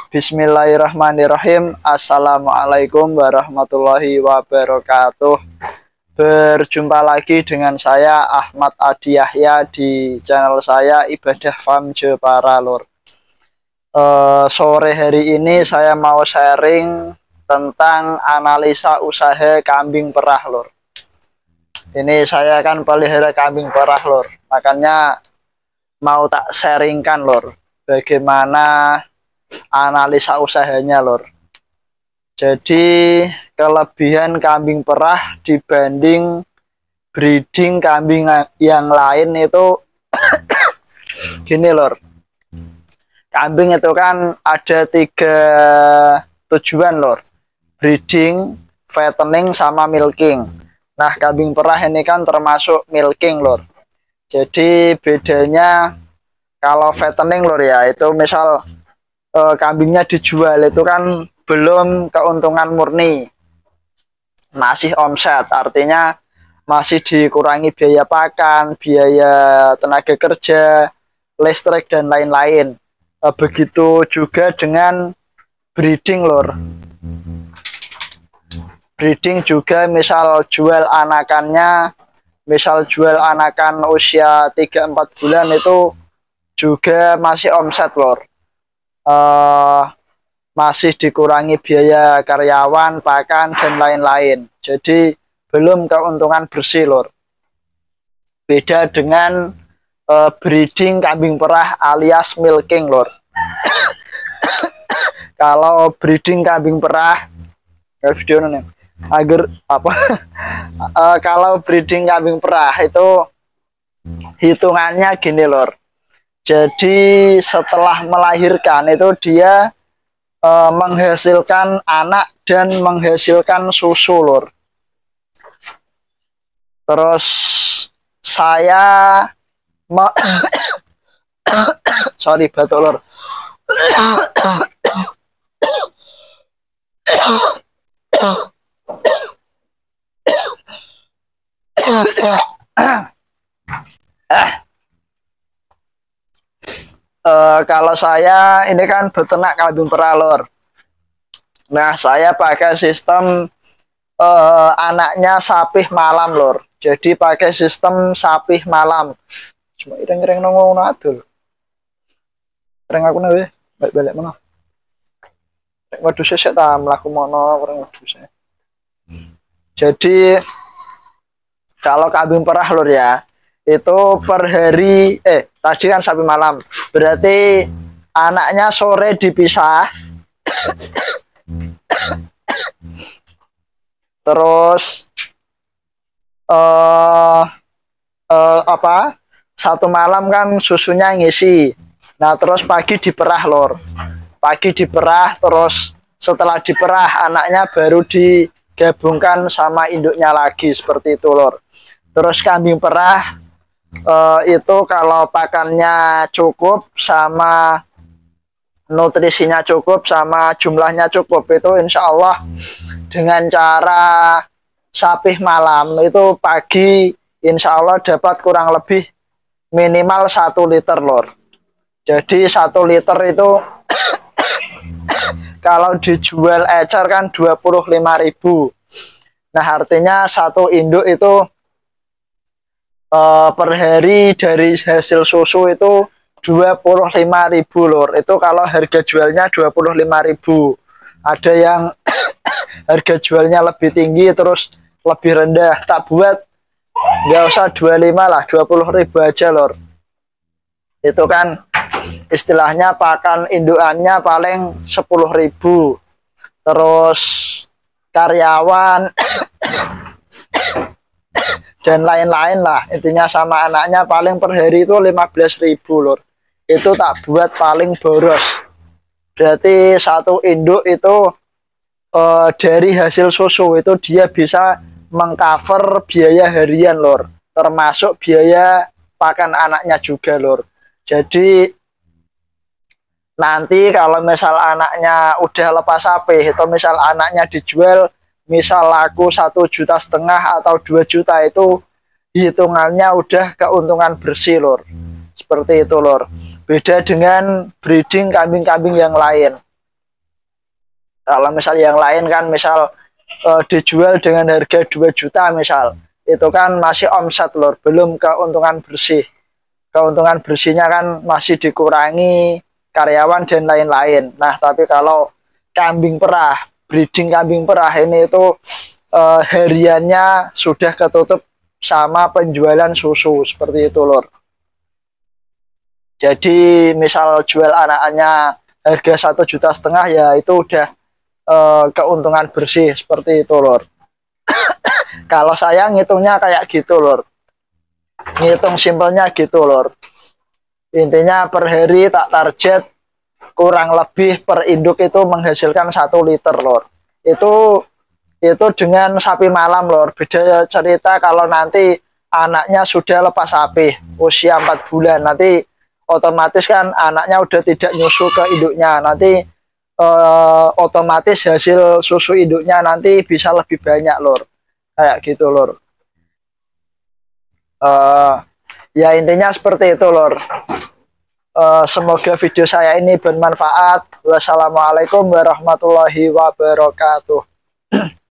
Bismillahirrahmanirrahim. Assalamualaikum warahmatullahi wabarakatuh. Berjumpa lagi dengan saya Ahmad Adi Yahya di channel saya Ibadah Farm Jepara Lur. Sore hari ini saya mau sharing tentang analisa usaha kambing perah Lur. Ini saya kan pelihara kambing perah Lur, makanya mau tak sharingkan Lur bagaimana analisa usahanya Lur. Jadi kelebihan kambing perah dibanding breeding kambing yang lain itu gini Lur. Kambing itu kan ada 3 tujuan Lur: breeding, fattening, sama milking. Nah, kambing perah ini kan termasuk milking Lur. Jadi bedanya kalau fattening Lur ya, itu misal kambingnya dijual itu kan belum keuntungan murni, masih omset, artinya masih dikurangi biaya pakan, biaya tenaga kerja, listrik, dan lain-lain. Begitu juga dengan breeding Lur. Breeding juga misal jual anakannya, misal jual anakan usia 3-4 bulan itu juga masih omset Lur. Masih dikurangi biaya karyawan, pakan, dan lain-lain. Jadi belum keuntungan bersih Lur. Beda dengan breeding kambing perah alias milking Lur. Kalau breeding kambing perah, video nih agar apa? Kalau breeding kambing perah itu hitungannya gini Lur. Jadi setelah melahirkan itu dia menghasilkan anak dan menghasilkan susu Lur. Terus saya sorry batuk Lur. Kalau saya ini kan beternak kambing perah Lur. Nah, saya pakai sistem anaknya sapih malam Lur. Jadi pakai sistem sapih malam. Cuma ireng-ireng nongol adul. Ireng aku nih balik mana? Waduh saya tak melaku mono orang waduh saya. Jadi kalau kambing perah Lur ya, itu per hari tadi kan sapi malam, berarti anaknya sore dipisah. Terus satu malam kan susunya ngisi. Nah, terus pagi diperah Lur. Pagi diperah, terus setelah diperah anaknya baru digabungkan sama induknya lagi, seperti itu Lur. Terus kambing perah itu kalau pakannya cukup, sama nutrisinya cukup, sama jumlahnya cukup, itu insya Allah dengan cara sapih malam itu pagi insya Allah dapat kurang lebih minimal 1 liter Lur. Jadi 1 liter itu kalau dijual ecer kan 25.000. Nah, artinya satu induk itu per hari dari hasil susu itu 25.000 Lur. Itu kalau harga jualnya 25.000. Ada yang harga jualnya lebih tinggi terus lebih rendah. Tak buat, nggak usah 25 lah, 20.000 aja Lur. Itu kan istilahnya pakan indukannya paling 10.000. Terus karyawan dan lain-lain lah, intinya sama anaknya paling per hari itu 15.000 Lur. Itu tak buat paling boros. Berarti satu induk itu dari hasil susu itu dia bisa mengcover biaya harian Lur, termasuk biaya pakan anaknya juga Lur. Jadi nanti kalau misal anaknya udah lepas sapih, itu misal anaknya dijual misal laku 1,5 juta atau 2 juta, itu hitungannya udah keuntungan bersih Lur. Seperti itu Lur. Beda dengan breeding kambing-kambing yang lain. Kalau misal yang lain kan misal dijual dengan harga 2 juta misal, itu kan masih omset lur, belum keuntungan bersih. Keuntungan bersihnya kan masih dikurangi karyawan dan lain-lain. Nah, tapi kalau kambing perah, breeding kambing perah ini itu hariannya sudah ketutup sama penjualan susu seperti itu lur. Jadi misal jual anaknya harga 1,5 juta ya itu udah keuntungan bersih seperti itu lur. Kalau saya ngitungnya kayak gitu lur, ngitung simpelnya gitu lur. Intinya per hari tak target kurang lebih per induk itu menghasilkan 1 liter lur. Itu dengan sapi malam lur. Beda cerita kalau nanti anaknya sudah lepas sapi usia 4 bulan, nanti otomatis kan anaknya udah tidak nyusu ke induknya, nanti otomatis hasil susu induknya nanti bisa lebih banyak lur, kayak gitu lur. Ya intinya seperti itu lur. Semoga video saya ini bermanfaat. Wassalamualaikum warahmatullahi wabarakatuh.